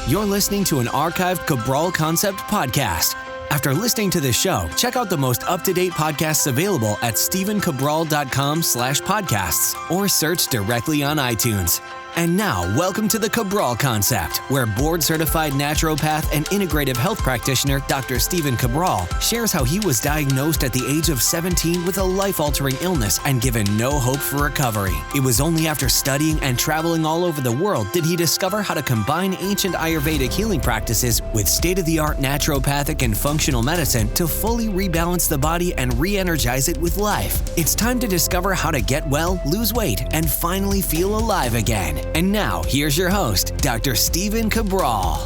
You're listening to an archived Cabral Concept podcast. After listening to this show, check out the most up-to-date podcasts available at stephencabral.com/podcasts or search directly on iTunes. And now, welcome to the Cabral Concept, where board-certified naturopath and integrative health practitioner Dr. Stephen Cabral shares how he was diagnosed at the age of 17 with a life-altering illness and given no hope for recovery. It was only after studying and traveling all over the world did he discover how to combine ancient Ayurvedic healing practices with state-of-the-art naturopathic and functional medicine to fully rebalance the body and re-energize it with life. It's time to discover how to get well, lose weight, and finally feel alive again. And now, here's your host, Dr. Stephen Cabral.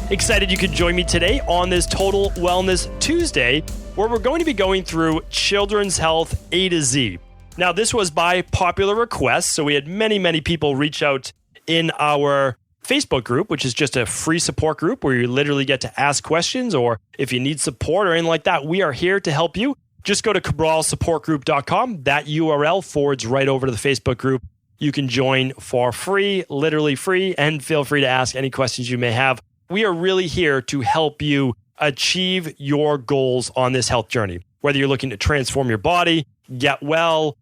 Excited you could join me today on this Total Wellness Tuesday, where we're going to be going through children's health A to Z. Now, this was by popular request, so we had many people reach out in our Facebook group, which is just a free support group where you literally get to ask questions, or if you need support or anything like that, we are here to help you. Just go to cabralsupportgroup.com. That URL forwards right over to the Facebook group. You can join for free, literally free, and feel free to ask any questions you may have. We are really here to help you achieve your goals on this health journey. Whether you're looking to transform your body, get well,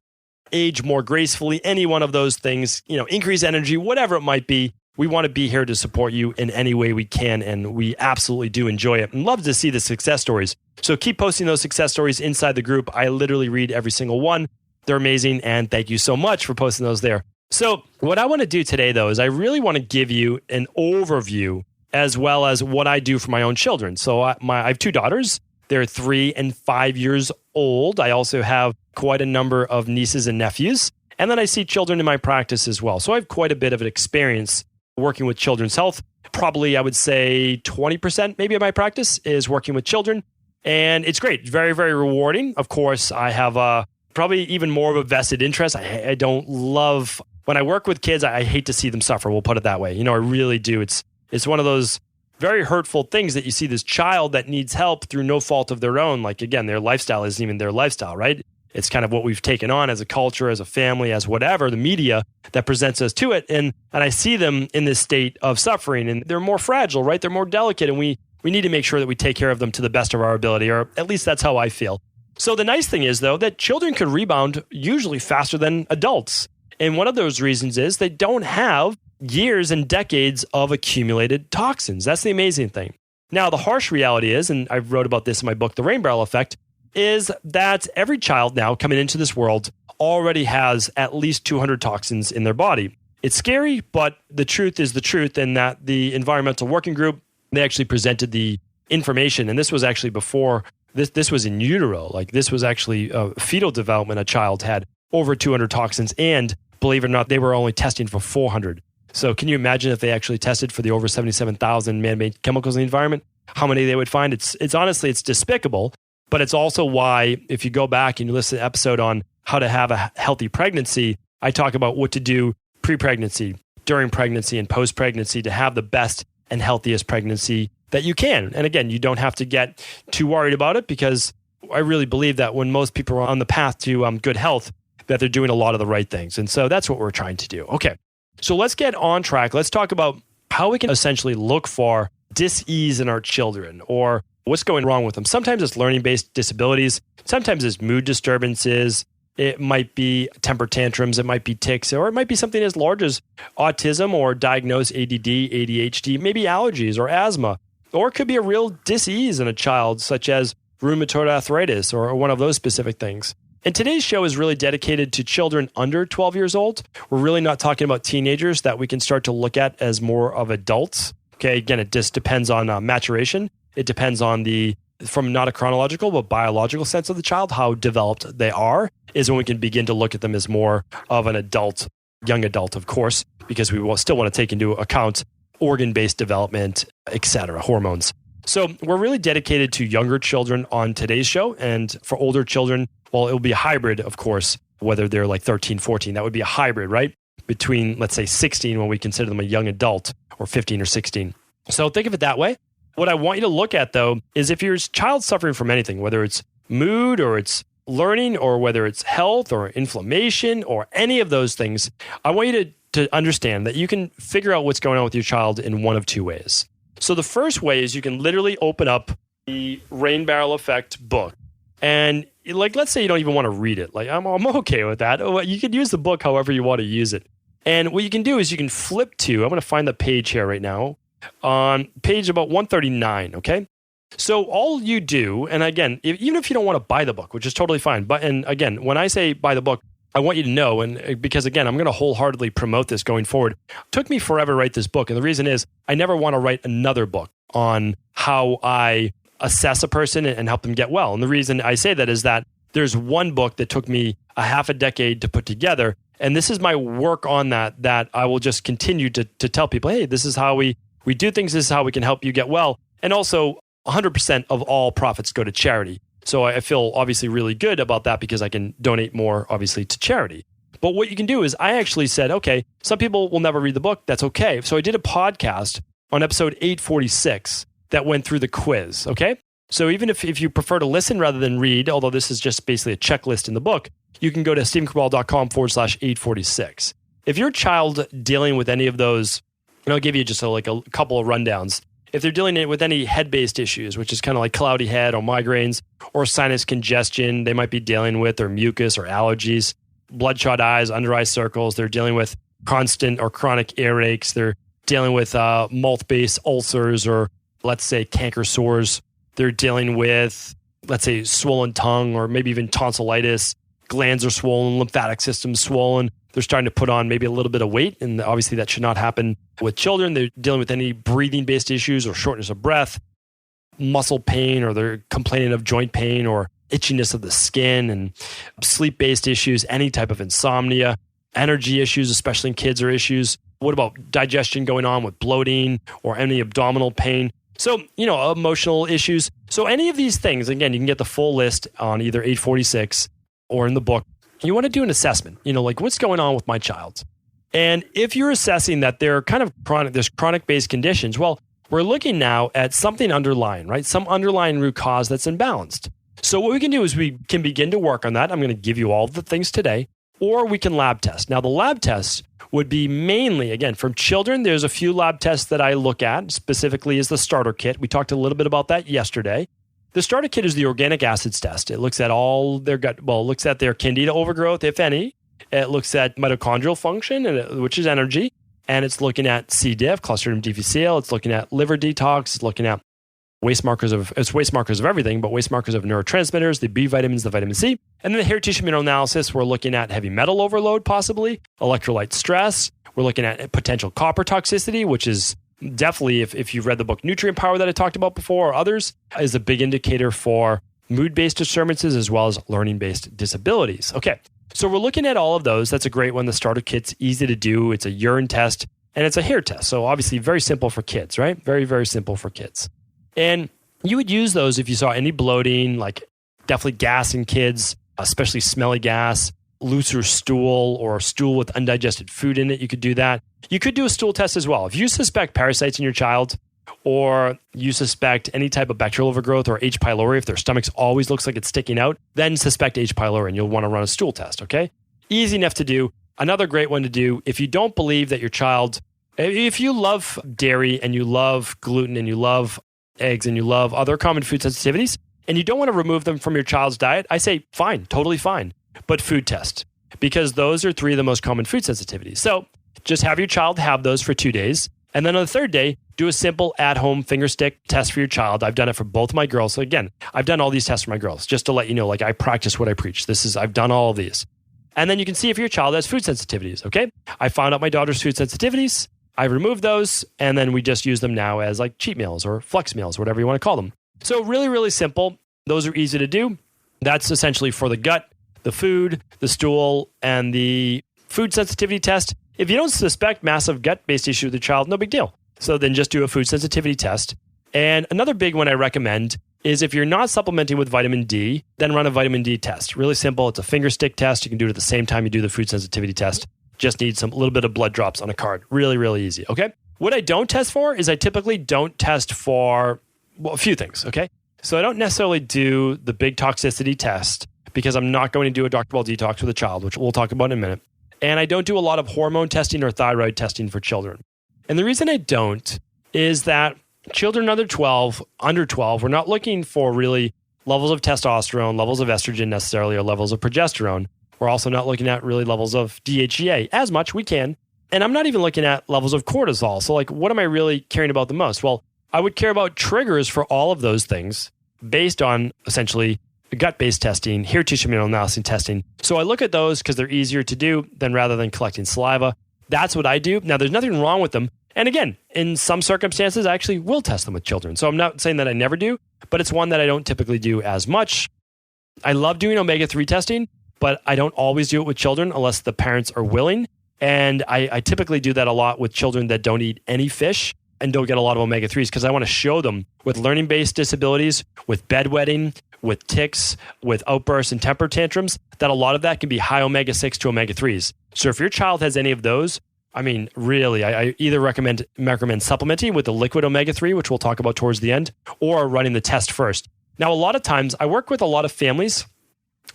age more gracefully, any one of those things, increase energy, whatever it might be, we want to be here to support you in any way we can, and we absolutely do enjoy it and love to see the success stories. So keep posting those success stories inside the group. I literally read every single one. They're amazing, and thank you so much for posting those there. So what I want to do today, though, is I really want to give you an overview as well as what I do for my own children. So I have two daughters. They're 3 and 5 years old. I also have quite a number of nieces and nephews. And then I see children in my practice as well. So I have quite a bit of an experience working with children's health. Probably, I would say 20% maybe of my practice is working with children. And it's great. Very, very rewarding. Of course, I have probably even more of a vested interest. I don't love... When I work with kids, I hate to see them suffer. We'll put it that way. I really do. It's one of those very hurtful things that you see this child that needs help through no fault of their own. Like, again, their lifestyle isn't even their lifestyle, right? It's kind of what we've taken on as a culture, as a family, as whatever, the media that presents us to it. And I see them in this state of suffering, and they're more fragile, right? They're more delicate, and we need to make sure that we take care of them to the best of our ability, or at least that's how I feel. So the nice thing is, though, that children could rebound usually faster than adults. And one of those reasons is they don't have years and decades of accumulated toxins. That's the amazing thing. Now, the harsh reality is, and I wrote about this in my book, The Rain Barrel Effect, is that every child now coming into this world already has at least 200 toxins in their body. It's scary, but the truth is the truth, and that the Environmental Working Group, they actually presented the information, and this was actually before, this was in utero, like this was actually fetal development. A child had over 200 toxins, and believe it or not, they were only testing for 400. So can you imagine if they actually tested for the over 77,000 man-made chemicals in the environment, how many they would find? It's honestly, it's despicable, but it's also why, if you go back and you listen to the episode on how to have a healthy pregnancy, I talk about what to do pre-pregnancy, during pregnancy, and post-pregnancy to have the best and healthiest pregnancy that you can. And again, you don't have to get too worried about it, because I really believe that when most people are on the path to good health, that they're doing a lot of the right things. And so that's what we're trying to do. Okay, so let's get on track. Let's talk about how we can essentially look for dis-ease in our children, or what's going wrong with them. Sometimes it's learning-based disabilities. Sometimes it's mood disturbances. It might be temper tantrums. It might be tics, or it might be something as large as autism or diagnosed ADD, ADHD, maybe allergies or asthma. Or it could be a real dis-ease in a child, such as rheumatoid arthritis or one of those specific things. And today's show is really dedicated to children under 12 years old. We're really not talking about teenagers that we can start to look at as more of adults. Okay, again, it just depends on maturation. It depends on from not a chronological, but biological sense of the child, how developed they are, is when we can begin to look at them as more of an adult, young adult, of course, because we will still want to take into account organ-based development, etc., hormones. So we're really dedicated to younger children on today's show. And for older children, well, it will be a hybrid, of course, whether they're like 13, 14. That would be a hybrid, right? Between, let's say, 16 when we consider them a young adult, or 15 or 16. So think of it that way. What I want you to look at, though, is if your child's suffering from anything, whether it's mood or it's learning, or whether it's health or inflammation or any of those things, I want you to to understand that you can figure out what's going on with your child in one of two ways. So the first way is you can literally open up the Rain Barrel Effect book. And like, let's say you don't even want to read it. Like, I'm okay with that. You can use the book however you want to use it. And what you can do is you can flip to, I'm going to find the page here right now, on page about 139, okay? So all you do, and again, even if you don't want to buy the book, which is totally fine, but and again, when I say buy the book, I want you to know, and because again, I'm going to wholeheartedly promote this going forward. It took me forever to write this book, and the reason is I never want to write another book on how I assess a person and help them get well. And the reason I say that is that there's one book that took me a half a decade to put together, and this is my work on that I will just continue to tell people, hey, this is how we do things, this is how we can help you get well, and also 100% of all profits go to charity. So I feel obviously really good about that because I can donate more, obviously, to charity. But what you can do is I actually said, okay, some people will never read the book. That's okay. So I did a podcast on episode 846 that went through the quiz, okay? So even if you prefer to listen rather than read, although this is just basically a checklist in the book, you can go to stephencabral.com/846. If your child dealing with any of those, and I'll give you just a couple of rundowns. If they're dealing with any head-based issues, which is kind of like cloudy head or migraines or sinus congestion, they might be dealing with, or mucus or allergies, bloodshot eyes, under eye circles. They're dealing with constant or chronic earaches. They're dealing with mouth-based ulcers or, let's say, canker sores. They're dealing with, let's say, swollen tongue or maybe even tonsillitis. Glands are swollen, lymphatic system swollen. They're starting to put on maybe a little bit of weight, and obviously that should not happen with children. They're dealing with any breathing-based issues or shortness of breath, muscle pain, or they're complaining of joint pain or itchiness of the skin, and sleep-based issues, any type of insomnia, energy issues, especially in kids, are issues. What about digestion going on with bloating or any abdominal pain? So, emotional issues. So any of these things, again, you can get the full list on either 846 or in the book. You want to do an assessment, like what's going on with my child? And if you're assessing that they're kind of there's chronic-based conditions, well, we're looking now at something underlying, right? Some underlying root cause that's imbalanced. So what we can do is we can begin to work on that. I'm going to give you all the things today, or we can lab test. Now, the lab tests would be mainly, again, from children. There's a few lab tests that I look at, specifically is the starter kit. We talked a little bit about that yesterday. The starter kit is the organic acids test. It looks at all their gut, it looks at their candida overgrowth, if any. It looks at mitochondrial function, which is energy. And it's looking at C. diff, Clostridium difficile. It's looking at liver detox. It's looking at waste markers of everything, but waste markers of neurotransmitters, the B vitamins, the vitamin C. And then the hair tissue mineral analysis, we're looking at heavy metal overload, possibly, electrolyte stress. We're looking at potential copper toxicity, which is definitely, if you've read the book Nutrient Power that I talked about before, or others, is a big indicator for mood-based disturbances as well as learning-based disabilities. Okay, so we're looking at all of those. That's a great one. The starter kit's easy to do. It's a urine test and it's a hair test. So obviously very simple for kids, right? Very, very simple for kids. And you would use those if you saw any bloating, like definitely gas in kids, especially smelly gas, looser stool or stool with undigested food in it. You could do that. You could do a stool test as well. If you suspect parasites in your child, or you suspect any type of bacterial overgrowth or H. pylori, if their stomach always looks like it's sticking out, then suspect H. pylori and you'll want to run a stool test, okay? Easy enough to do. Another great one to do, if you don't believe that your child, if you love dairy and you love gluten and you love eggs and you love other common food sensitivities, and you don't want to remove them from your child's diet, I say fine, totally fine, but food test, because those are 3 of the most common food sensitivities. So just have your child have those for 2 days. And then on the 3rd day, do a simple at-home finger stick test for your child. I've done it for both my girls. So again, I've done all these tests for my girls, just to let you know, like I practice what I preach. I've done all of these. And then you can see if your child has food sensitivities, okay? I found out my daughter's food sensitivities. I removed those, and then we just use them now as like cheat meals or flex meals, whatever you want to call them. So really, really simple. Those are easy to do. That's essentially for the gut, the food, the stool, and the food sensitivity test. If you don't suspect massive gut-based issue with the child, no big deal. So then just do a food sensitivity test. And another big one I recommend is if you're not supplementing with vitamin D, then run a vitamin D test. Really simple. It's a finger stick test. You can do it at the same time you do the food sensitivity test. Just need some little bit of blood drops on a card. Really, really easy, okay? What I don't test for is I typically don't test for, a few things, okay? So I don't necessarily do the big toxicity test because I'm not going to do a Dr. Ball detox with a child, which we'll talk about in a minute. And I don't do a lot of hormone testing or thyroid testing for children. And the reason I don't is that children under 12, we're not looking for really levels of testosterone, levels of estrogen necessarily, or levels of progesterone. We're also not looking at really levels of DHEA as much. We can. And I'm not even looking at levels of cortisol. So like, what am I really caring about the most? Well, I would care about triggers for all of those things based on essentially gut-based testing, hair tissue mineral analysis testing. So I look at those because they're easier to do than rather than collecting saliva. That's what I do. Now, there's nothing wrong with them. And again, in some circumstances, I actually will test them with children. So I'm not saying that I never do, but it's one that I don't typically do as much. I love doing omega-3 testing, but I don't always do it with children unless the parents are willing. And I typically do that a lot with children that don't eat any fish and don't get a lot of omega-3s because I want to show them with learning-based disabilities, with bedwetting, with tics, with outbursts and temper tantrums, that a lot of that can be high omega-6 to omega-3s. So if your child has any of those, I mean, really, I either recommend supplementing with the liquid omega-3, which we'll talk about towards the end, or running the test first. Now, a lot of times, I work with a lot of families,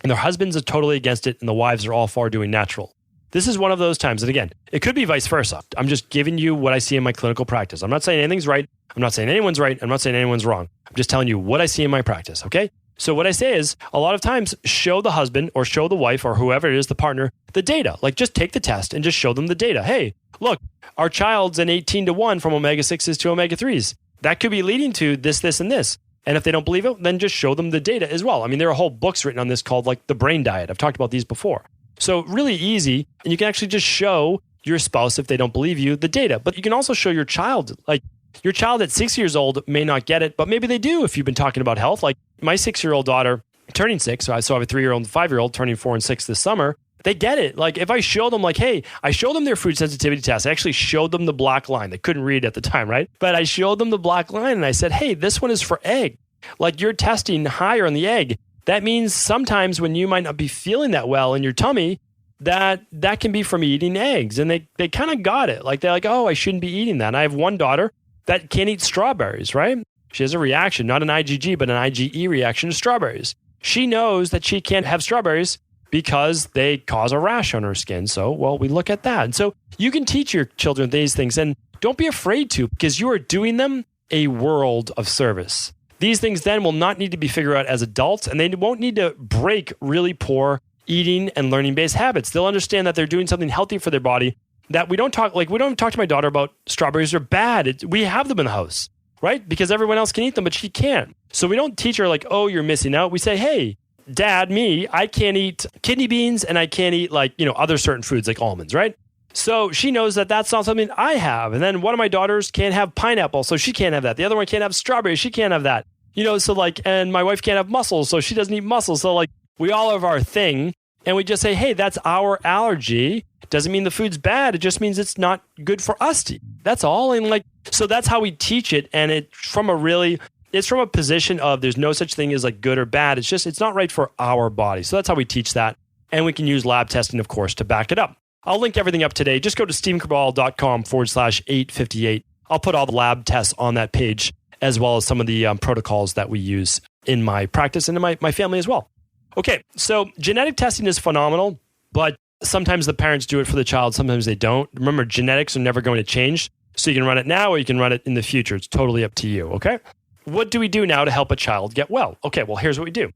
and their husbands are totally against it, and the wives are all for doing natural. This is one of those times, and again, it could be vice versa. I'm just giving you what I see in my clinical practice. I'm not saying anything's right. I'm not saying anyone's right. I'm not saying anyone's wrong. I'm just telling you what I see in my practice, okay? So what I say is, a lot of times, show the husband or show the wife or whoever it is, the partner, the data. Like, just take the test and just show them the data. Hey, look, our child's an 18-1 from omega-6s to omega-3s. That could be leading to this, this, and this. And if they don't believe it, then just show them the data as well. I mean, there are whole books written on this called like the brain diet. I've talked about these before. So really easy. And you can actually just show your spouse, if they don't believe you, the data. But you can also show your child, like your child at 6 years old may not get it, but maybe they do if you've been talking about health. Like my 6-year-old daughter turning 6, so I have a 3-year-old and 5-year-old turning 4 and 6 this summer. They get it. Like if I show them like, hey, I showed them their food sensitivity test. I actually showed them the black line. They couldn't read at the time, right? But I showed them the black line and I said, hey, this one is for egg. Like you're testing higher on the egg. That means sometimes when you might not be feeling that well in your tummy, that can be from eating eggs. And they kind of got it. Like they're like, oh, I shouldn't be eating that. And I have one daughter that can't eat strawberries, right? She has a reaction, not an IgG, but an IgE reaction to strawberries. She knows that she can't have strawberries because they cause a rash on her skin. So, well, we look at that. And so you can teach your children these things and don't be afraid to, because you are doing them a world of service. These things then will not need to be figured out as adults, and they won't need to break really poor eating and learning-based habits. They'll understand that they're doing something healthy for their body. That we don't talk to my daughter about strawberries are bad. We have them in the house, right? Because everyone else can eat them, but she can't. So we don't teach her like, oh, you're missing out. We say, hey, Dad, I can't eat kidney beans and I can't eat other certain foods like almonds, right? So she knows that that's not something I have. And then one of my daughters can't have pineapple, so she can't have that. The other one can't have strawberries, she can't have that. And my wife can't have mussels, so she doesn't eat mussels. So we all have our thing. And we just say, hey, that's our allergy. It doesn't mean the food's bad. It just means it's not good for us to eat. That's all. And so that's how we teach it. And it's from a position of there's no such thing as like good or bad. It's just, it's not right for our body. So that's how we teach that. And we can use lab testing, of course, to back it up. I'll link everything up today. Just go to stephencabral.com/858. I'll put all the lab tests on that page, as well as some of the protocols that we use in my practice and in my family as well. Okay, so genetic testing is phenomenal, but sometimes the parents do it for the child, sometimes they don't. Remember, genetics are never going to change, so you can run it now or you can run it in the future. It's totally up to you, okay? What do we do now to help a child get well? Okay, well, here's what we do.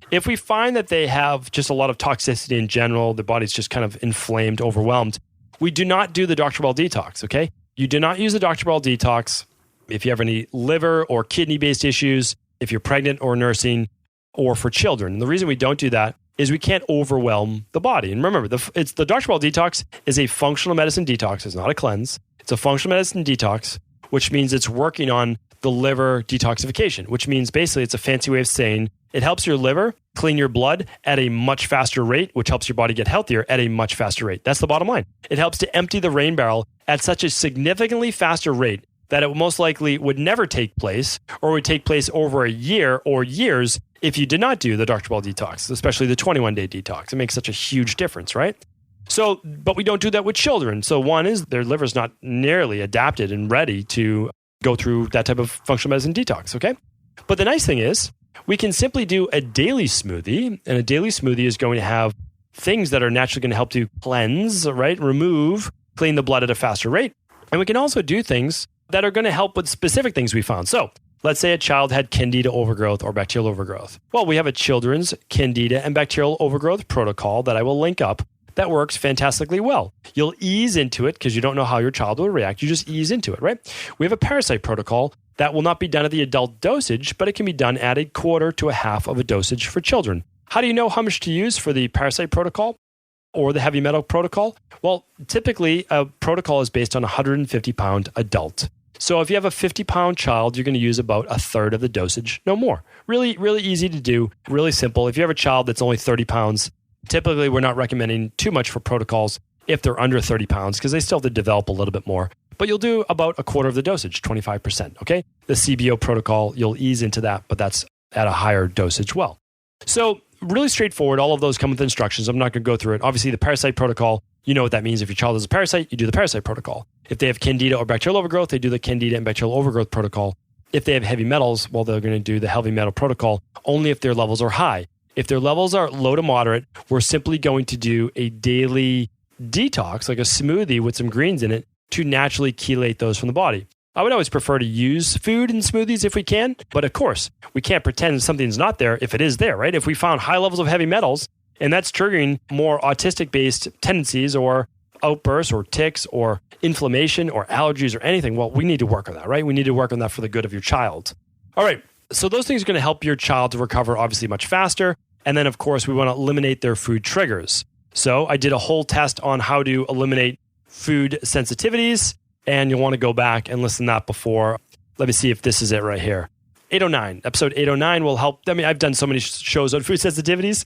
If we find that they have just a lot of toxicity in general, their body's just kind of inflamed, overwhelmed, we do not do the Dr. Ball detox, okay? You do not use the Dr. Ball detox if you have any liver or kidney-based issues, if you're pregnant or nursing, or for children. And the reason we don't do that is we can't overwhelm the body. And remember, the Dr. Ball detox is a functional medicine detox. It's not a cleanse. It's a functional medicine detox, which means it's working on the liver detoxification, which means basically it's a fancy way of saying it helps your liver clean your blood at a much faster rate, which helps your body get healthier at a much faster rate. That's the bottom line. It helps to empty the rain barrel at such a significantly faster rate that it most likely would never take place or would take place over a year or years if you did not do the Dr. Ball detox, especially the 21-day detox. It makes such a huge difference, right? So, but we don't do that with children. So one is their liver's not nearly adapted and ready to go through that type of functional medicine detox, okay? But the nice thing is we can simply do a daily smoothie, and a daily smoothie is going to have things that are naturally going to help to cleanse, right? Clean the blood at a faster rate. And we can also do things that are going to help with specific things we found. So let's say a child had candida overgrowth or bacterial overgrowth. Well, we have a children's candida and bacterial overgrowth protocol that I will link up that works fantastically well. You'll ease into it because you don't know how your child will react. You just ease into it, right? We have a parasite protocol that will not be done at the adult dosage, but it can be done at a quarter to a half of a dosage for children. How do you know how much to use for the parasite protocol or the heavy metal protocol? Well, typically a protocol is based on a 150-pound adult. So if you have a 50-pound child, you're going to use about a third of the dosage, no more. Really, really easy to do, really simple. If you have a child that's only 30 pounds, typically we're not recommending too much for protocols if they're under 30 pounds because they still have to develop a little bit more. But you'll do about a quarter of the dosage, 25%, okay? The CBO protocol, you'll ease into that, but that's at a higher dosage well. So really straightforward. All of those come with instructions. I'm not going to go through it. Obviously, the parasite protocol, you know what that means. If your child has a parasite, you do the parasite protocol. If they have candida or bacterial overgrowth, they do the candida and bacterial overgrowth protocol. If they have heavy metals, well, they're going to do the heavy metal protocol only if their levels are high. If their levels are low to moderate, we're simply going to do a daily detox, like a smoothie with some greens in it, to naturally chelate those from the body. I would always prefer to use food in smoothies if we can, but of course, we can't pretend something's not there if it is there, right? If we found high levels of heavy metals, and that's triggering more autistic-based tendencies or outbursts or tics or inflammation or allergies or anything, well, we need to work on that, right? We need to work on that for the good of your child. All right, so those things are going to help your child to recover obviously much faster. And then, of course, we want to eliminate their food triggers. So I did a whole test on how to eliminate food sensitivities, and you'll want to go back and listen to that before. Let me see if this is it right here. 809, episode 809 will help. I mean, I've done so many shows on food sensitivities,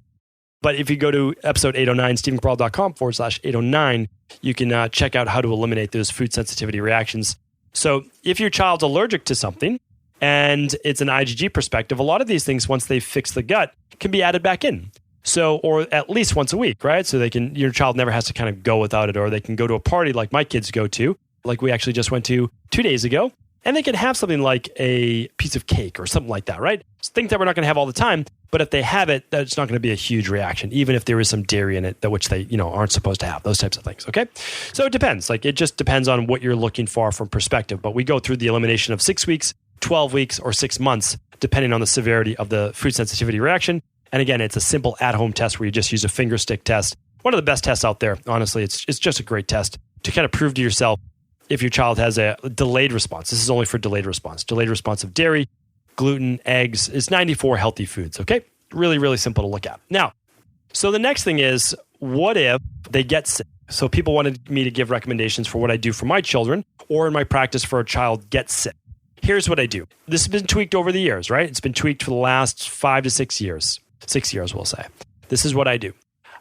but if you go to episode 809, stephencabral.com/809, you can check out how to eliminate those food sensitivity reactions. So if your child's allergic to something and it's an IgG perspective, a lot of these things, once they fix the gut, can be added back in. So, or at least once a week, right? So your child never has to kind of go without it, or they can go to a party like my kids go to, like we actually just went to 2 days ago, and they can have something like a piece of cake or something like that, right? It's things that we're not going to have all the time, but if they have it, that's not going to be a huge reaction, even if there is some dairy in it, that which they, aren't supposed to have, those types of things, okay? So it depends. Like, it just depends on what you're looking for from perspective, but we go through the elimination of 6 weeks, 12 weeks, or 6 months, depending on the severity of the food sensitivity reaction. And again, it's a simple at-home test where you just use a finger stick test. One of the best tests out there, honestly. It's just a great test to kind of prove to yourself if your child has a delayed response. This is only for delayed response. Delayed response of dairy, gluten, eggs. It's 94 healthy foods, okay? Really, really simple to look at. Now, so the next thing is, what if they get sick? So people wanted me to give recommendations for what I do for my children or in my practice for a child gets sick. Here's what I do. This has been tweaked over the years, right? It's been tweaked for the last 5 to 6 years. 6 years, we'll say. This is what I do.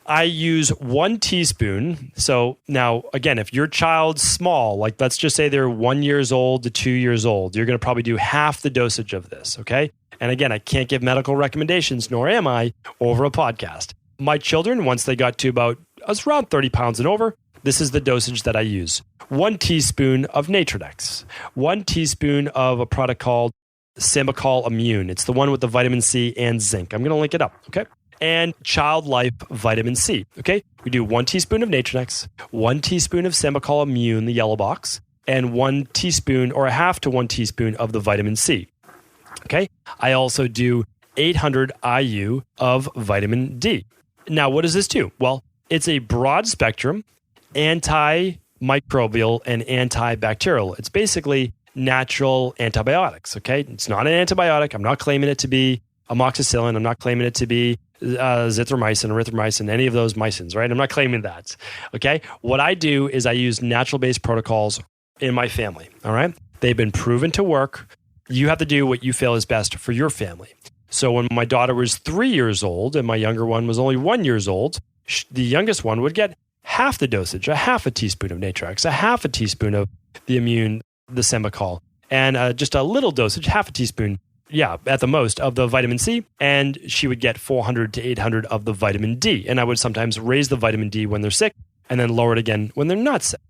I use 1 teaspoon. So now, again, if your child's small, like let's just say they're 1 year old to 2 years old, you're going to probably do half the dosage of this, okay? And again, I can't give medical recommendations, nor am I, over a podcast. My children, once they got to about around 30 pounds and over, this is the dosage that I use. 1 teaspoon of Natrodex, 1 teaspoon of a product called Sambucol Immune. It's the one with the vitamin C and zinc. I'm going to link it up, okay? And Child Life Vitamin C, okay? We do 1 teaspoon of Natrodex, 1 teaspoon of Sambucol Immune, the yellow box, and 1 teaspoon or a half to 1 teaspoon of the vitamin C, okay? I also do 800 IU of vitamin D. Now, what does this do? Well, it's a broad spectrum antimicrobial and antibacterial. It's basically natural antibiotics, okay? It's not an antibiotic. I'm not claiming it to be amoxicillin. I'm not claiming it to be zithromycin, erythromycin, any of those mycins, right? I'm not claiming that, okay? What I do is I use natural-based protocols in my family, all right? They've been proven to work. You have to do what you feel is best for your family. So when my daughter was 3 years old and my younger one was only 1 year old, the youngest one would get half the dosage, a half a teaspoon of Natrox, a half a teaspoon of the immune, the Sambucol, and just a little dosage, half a teaspoon, at the most, of the vitamin C, and she would get 400 to 800 of the vitamin D. And I would sometimes raise the vitamin D when they're sick and then lower it again when they're not sick.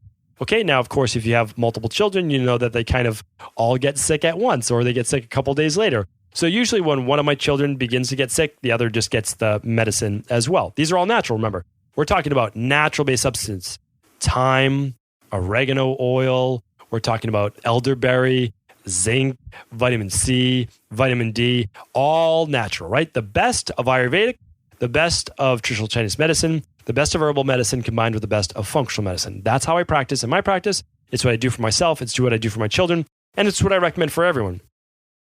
Okay, now, of course, if you have multiple children, you know that they kind of all get sick at once or they get sick a couple days later. So usually when one of my children begins to get sick, the other just gets the medicine as well. These are all natural, remember. We're talking about natural-based substance, thyme, oregano oil. We're talking about elderberry, zinc, vitamin C, vitamin D, all natural, right? The best of Ayurvedic, the best of traditional Chinese medicine, the best of herbal medicine combined with the best of functional medicine. That's how I practice in my practice. It's what I do for myself. It's what I do for my children. And it's what I recommend for everyone.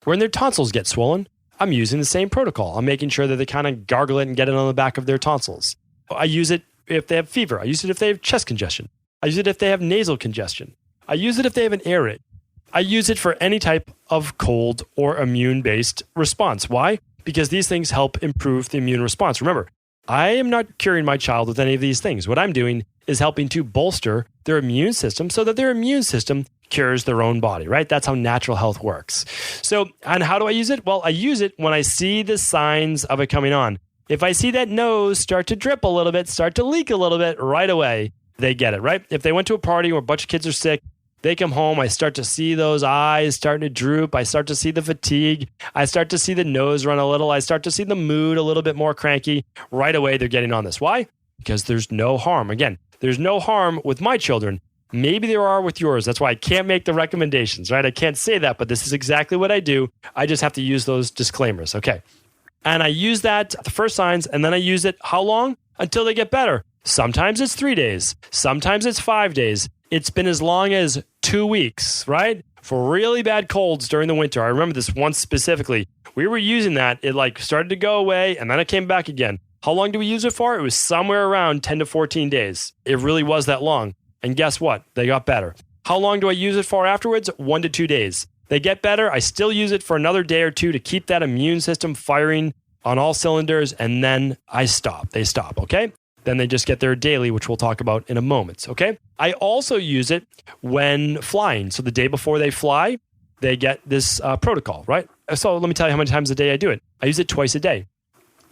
When their tonsils get swollen, I'm using the same protocol. I'm making sure that they kind of gargle it and get it on the back of their tonsils. I use it if they have fever. I use it if they have chest congestion. I use it if they have nasal congestion. I use it if they have an earache. I use it for any type of cold or immune-based response. Why? Because these things help improve the immune response. Remember, I am not curing my child with any of these things. What I'm doing is helping to bolster their immune system so that their immune system cures their own body, right? That's how natural health works. So, and how do I use it? Well, I use it when I see the signs of it coming on. If I see that nose start to drip a little bit, start to leak a little bit, right away, they get it, right? If they went to a party where a bunch of kids are sick, they come home, I start to see those eyes starting to droop. I start to see the fatigue. I start to see the nose run a little. I start to see the mood a little bit more cranky. Right away, they're getting on this. Why? Because there's no harm. Again, there's no harm with my children. Maybe there are with yours. That's why I can't make the recommendations, right? I can't say that, but this is exactly what I do. I just have to use those disclaimers, okay? And I use that, the first signs, and then I use it how long? Until they get better. Sometimes it's 3 days. Sometimes it's 5 days. It's been as long as 2 weeks, right? For really bad colds during the winter. I remember this once specifically. We were using that. It like started to go away and then it came back again. How long do we use it for? It was somewhere around 10 to 14 days. It really was that long. And guess what? They got better. How long do I use it for afterwards? 1 to 2 days. They get better. I still use it for another day or two to keep that immune system firing on all cylinders. And then I stop. They stop, okay? Then they just get their daily, which we'll talk about in a moment, okay? I also use it when flying. So the day before they fly, they get this protocol, right? So let me tell you how many times a day I do it. I use it twice a day.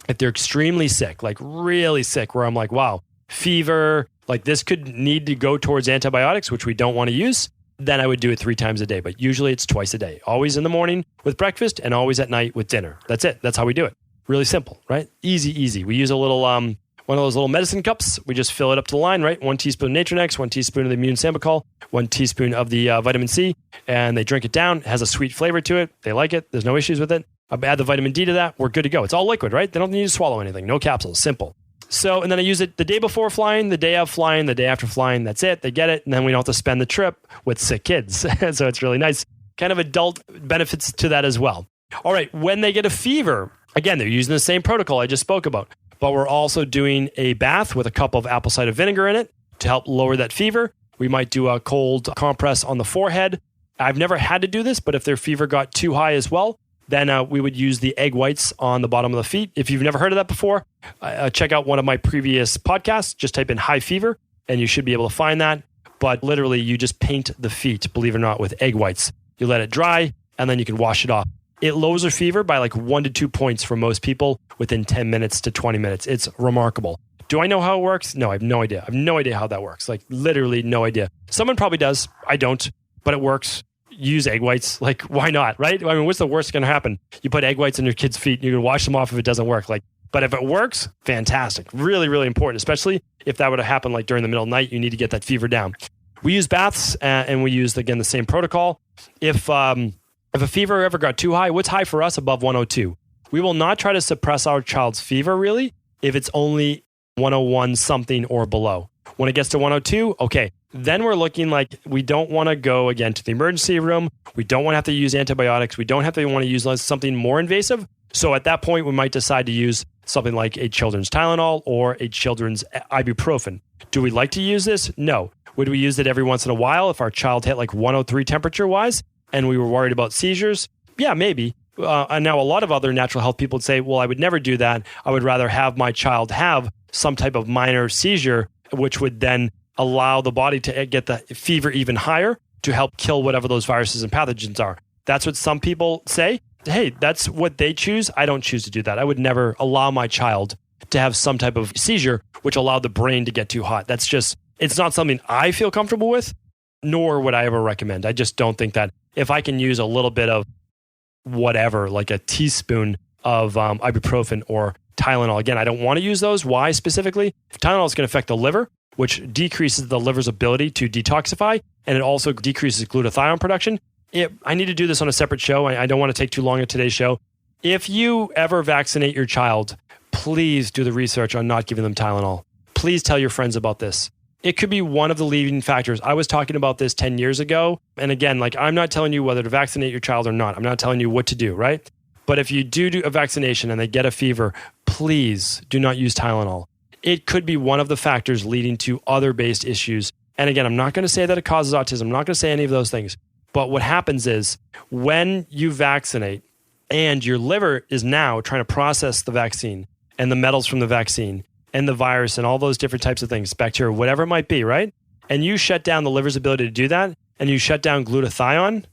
If they're extremely sick, like really sick, where I'm like, wow, fever, like this could need to go towards antibiotics, which we don't want to use, then I would do it 3 times a day. But usually it's twice a day. Always in the morning with breakfast and always at night with dinner. That's it. That's how we do it. Really simple, right? Easy. We use a little... one of those little medicine cups. We just fill it up to the line, right? 1 teaspoon of Natronex, 1 teaspoon of the immune Sambucol, 1 teaspoon of the vitamin C, and they drink it down. It has a sweet flavor to it. They like it. There's no issues with it. Add the vitamin D to that. We're good to go. It's all liquid, right? They don't need to swallow anything. No capsules. Simple. So, and then I use it the day before flying, the day of flying, the day after flying. That's it. They get it. And then we don't have to spend the trip with sick kids. So it's really nice. Kind of adult benefits to that as well. All right. When they get a fever, again, they're using the same protocol I just spoke about. But we're also doing a bath with a cup of apple cider vinegar in it to help lower that fever. We might do a cold compress on the forehead. I've never had to do this, but if their fever got too high as well, then we would use the egg whites on the bottom of the feet. If you've never heard of that before, check out one of my previous podcasts. Just type in high fever and you should be able to find that. But literally, you just paint the feet, believe it or not, with egg whites. You let it dry and then you can wash it off. It lowers their fever by like 1 to 2 points for most people within 10 minutes to 20 minutes. It's remarkable. Do I know how it works? No, I have no idea. I have no idea how that works. Like literally no idea. Someone probably does. I don't, but it works. Use egg whites. Like why not, right? I mean, what's the worst going to happen? You put egg whites on your kid's feet and you can wash them off if it doesn't work. Like, but if it works, fantastic. Really, really important, especially if that would have happened like during the middle of the night, you need to get that fever down. We use baths and we use, again, the same protocol. If a fever ever got too high, what's high for us? Above 102. We will not try to suppress our child's fever, really, if it's only 101 something or below. When it gets to 102, okay, then we're looking like we don't want to go, again, to the emergency room. We don't want to have to use antibiotics. We don't have to want to use something more invasive. So at that point, we might decide to use something like a children's Tylenol or a children's ibuprofen. Do we like to use this? No. Would we use it every once in a while if our child hit like 103 temperature-wise? And we were worried about seizures? Yeah, maybe. And now a lot of other natural health people would say, well, I would never do that. I would rather have my child have some type of minor seizure, which would then allow the body to get the fever even higher to help kill whatever those viruses and pathogens are. That's what some people say. Hey, that's what they choose. I don't choose to do that. I would never allow my child to have some type of seizure, which allowed the brain to get too hot. That's just, it's not something I feel comfortable with, nor would I ever recommend. I just don't think that if I can use a little bit of whatever, like a teaspoon of ibuprofen or Tylenol. Again, I don't want to use those. Why specifically? Tylenol is going to affect the liver, which decreases the liver's ability to detoxify, and it also decreases glutathione production. I need to do this on a separate show. I don't want to take too long at today's show. If you ever vaccinate your child, please do the research on not giving them Tylenol. Please tell your friends about this. It could be one of the leading factors. I was talking about this 10 years ago. And again, I'm not telling you whether to vaccinate your child or not. I'm not telling you what to do, right? But if you do a vaccination and they get a fever, please do not use Tylenol. It could be one of the factors leading to other based issues. And again, I'm not going to say that it causes autism. I'm not going to say any of those things. But what happens is when you vaccinate and your liver is now trying to process the vaccine and the metals from the vaccine and the virus and all those different types of things, bacteria, whatever it might be, right? And you shut down the liver's ability to do that and you shut down glutathione,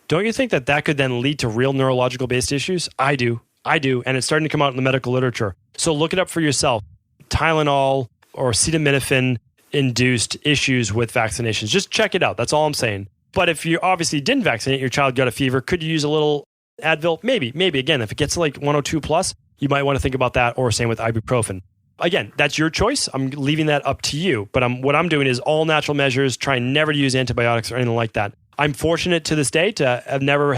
don't you think that could then lead to real neurological based issues? I do. And it's starting to come out in the medical literature. So look it up for yourself. Tylenol or acetaminophen induced issues with vaccinations. Just check it out. That's all I'm saying. But if you obviously didn't vaccinate, your child got a fever, could you use a little Advil? Maybe. Again, if it gets to 102 plus, you might want to think about that, or same with ibuprofen. Again, that's your choice. I'm leaving that up to you. But what I'm doing is all natural measures, trying never to use antibiotics or anything like that. I'm fortunate to this day to have never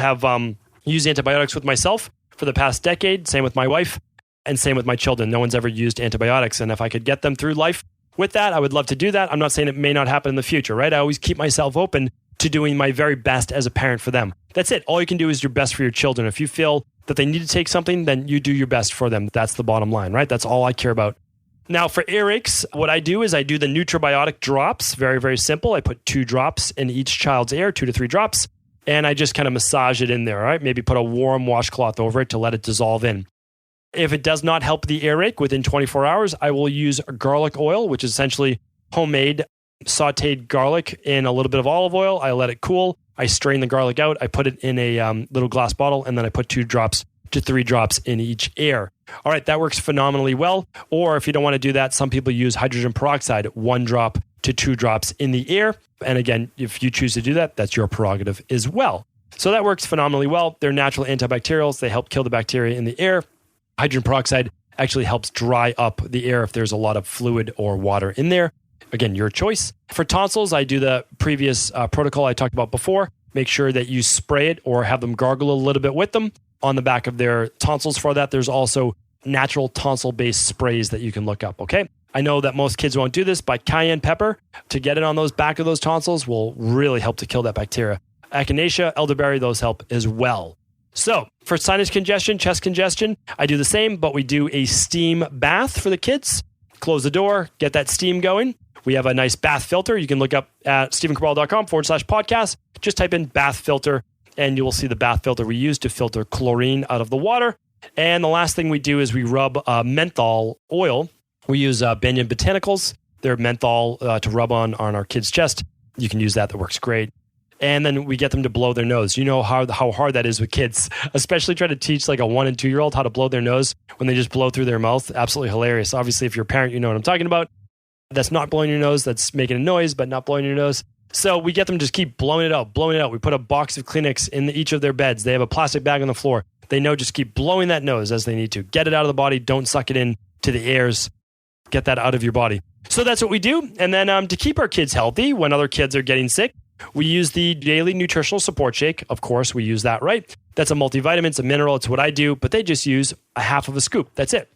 used antibiotics with myself for the past decade. Same with my wife and same with my children. No one's ever used antibiotics. And if I could get them through life with that, I would love to do that. I'm not saying it may not happen in the future, right? I always keep myself open to doing my very best as a parent for them. That's it. All you can do is your best for your children. If you feel that they need to take something, then you do your best for them. That's the bottom line, right? That's all I care about. Now, for earaches, what I do is I do the nutribiotic drops. Very, very simple. I put 2 drops in each child's ear, 2 to 3 drops, and I just kind of massage it in there, right? Maybe put a warm washcloth over it to let it dissolve in. If it does not help the earache within 24 hours, I will use garlic oil, which is essentially homemade sauteed garlic in a little bit of olive oil. I let it cool. I strain the garlic out. I put it in a little glass bottle, and then I put 2 drops to 3 drops in each ear. All right, that works phenomenally well. Or if you don't want to do that, some people use hydrogen peroxide, 1 drop to 2 drops in the ear. And again, if you choose to do that, that's your prerogative as well. So that works phenomenally well. They're natural antibacterials. They help kill the bacteria in the air. Hydrogen peroxide actually helps dry up the air if there's a lot of fluid or water in there. Again, your choice. For tonsils, I do the previous protocol I talked about before. Make sure that you spray it or have them gargle a little bit with them on the back of their tonsils. For that, there's also natural tonsil-based sprays that you can look up, okay? I know that most kids won't do this, but cayenne pepper to get it on those back of those tonsils will really help to kill that bacteria. Echinacea, elderberry, those help as well. So for sinus congestion, chest congestion, I do the same, but we do a steam bath for the kids. Close the door, get that steam going. We have a nice bath filter. You can look up at stephencabral.com/podcast. Just type in bath filter and you will see the bath filter we use to filter chlorine out of the water. And the last thing we do is we rub menthol oil. We use Banyan Botanicals. They're menthol to rub on our kids' chest. You can use that. That works great. And then we get them to blow their nose. You know how hard that is with kids, especially trying to teach like a 1 and 2 year old how to blow their nose when they just blow through their mouth. Absolutely hilarious. Obviously, if you're a parent, you know what I'm talking about. That's not blowing your nose. That's making a noise, but not blowing your nose. So we get them to just keep blowing it out. We put a box of Kleenex in each of their beds. They have a plastic bag on the floor. They know just keep blowing that nose as they need to. Get it out of the body. Don't suck it in to the airs. Get that out of your body. So that's what we do. And then to keep our kids healthy when other kids are getting sick, we use the daily nutritional support shake. Of course, we use that, right? That's a multivitamin. It's a mineral. It's what I do. But they just use a half of a scoop. That's it.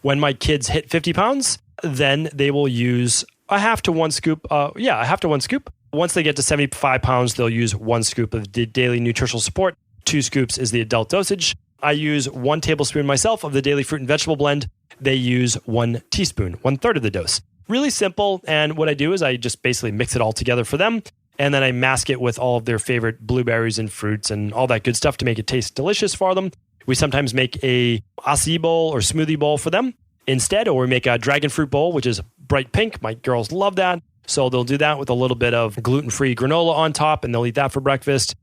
When my kids hit 50 pounds, then they will use a half to 1 scoop. A half to 1 scoop. Once they get to 75 pounds, they'll use 1 scoop of the daily nutritional support. 2 scoops is the adult dosage. I use 1 tablespoon myself of the daily fruit and vegetable blend. They use 1 teaspoon, 1/3 of the dose. Really simple. And what I do is I just basically mix it all together for them. And then I mask it with all of their favorite blueberries and fruits and all that good stuff to make it taste delicious for them. We sometimes make a acai bowl or smoothie bowl for them instead, or we make a dragon fruit bowl, which is bright pink. My girls love that. So they'll do that with a little bit of gluten-free granola on top, and they'll eat that for breakfast.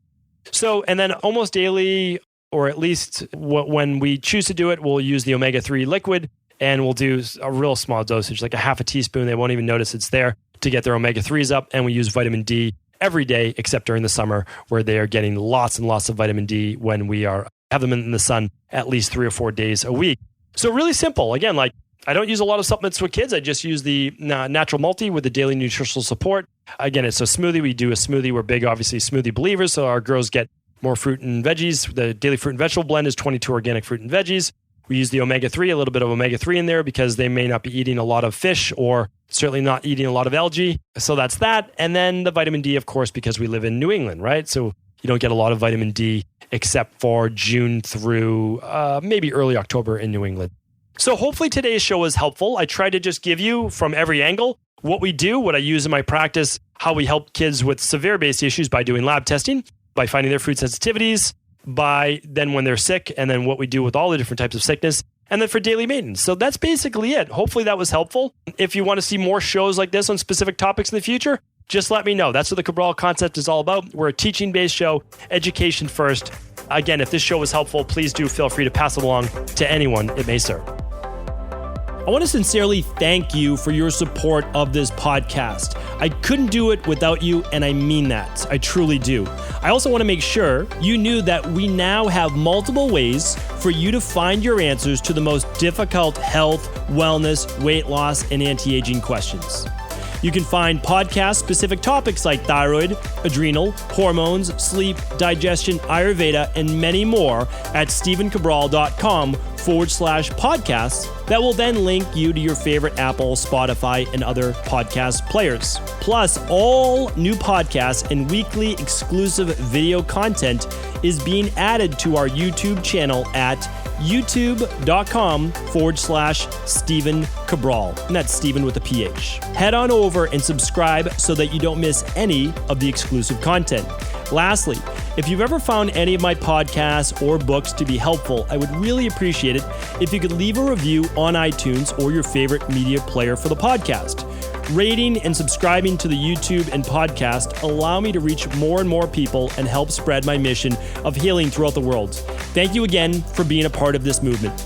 So, and then almost daily, or at least when we choose to do it, we'll use the omega-3 liquid, and we'll do a real small dosage, like a half a teaspoon. They won't even notice it's there to get their omega-3s up. And we use vitamin D every day, except during the summer, where they are getting lots and lots of vitamin D when we have them in the sun at least 3 or 4 days a week. So really simple. Again, like I don't use a lot of supplements with kids. I just use the natural multi with the daily nutritional support. Again, it's a smoothie. We do a smoothie. We're big, obviously, smoothie believers. So our girls get more fruit and veggies. The daily fruit and vegetable blend is 22 organic fruit and veggies. We use the omega-3, a little bit of omega-3 in there because they may not be eating a lot of fish or certainly not eating a lot of algae. So that's that. And then the vitamin D, of course, because we live in New England, right? So you don't get a lot of vitamin D except for June through maybe early October in New England. So hopefully today's show was helpful. I try to just give you from every angle what we do, what I use in my practice, how we help kids with severe base issues by doing lab testing, by finding their food sensitivities, by then when they're sick, and then what we do with all the different types of sickness, and then for daily maintenance. So that's basically it. Hopefully that was helpful. If you want to see more shows like this on specific topics in the future, just let me know. That's what the Cabral concept is all about. We're a teaching-based show, education first. Again, if this show was helpful, please do feel free to pass it along to anyone it may serve. I want to sincerely thank you for your support of this podcast. I couldn't do it without you, and I mean that. I truly do. I also want to make sure you knew that we now have multiple ways for you to find your answers to the most difficult health, wellness, weight loss, and anti-aging questions. You can find podcast-specific topics like thyroid, adrenal, hormones, sleep, digestion, Ayurveda, and many more at stevencabral.com/podcasts that will then link you to your favorite Apple, Spotify, and other podcast players. Plus, all new podcasts and weekly exclusive video content is being added to our YouTube channel at youtube.com/Stephen Cabral. And that's Stephen with a PH. Head on over and subscribe so that you don't miss any of the exclusive content. Lastly, if you've ever found any of my podcasts or books to be helpful, I would really appreciate it if you could leave a review on iTunes or your favorite media player for the podcast. Rating and subscribing to the YouTube and podcast allow me to reach more and more people and help spread my mission of healing throughout the world. Thank you again for being a part of this movement.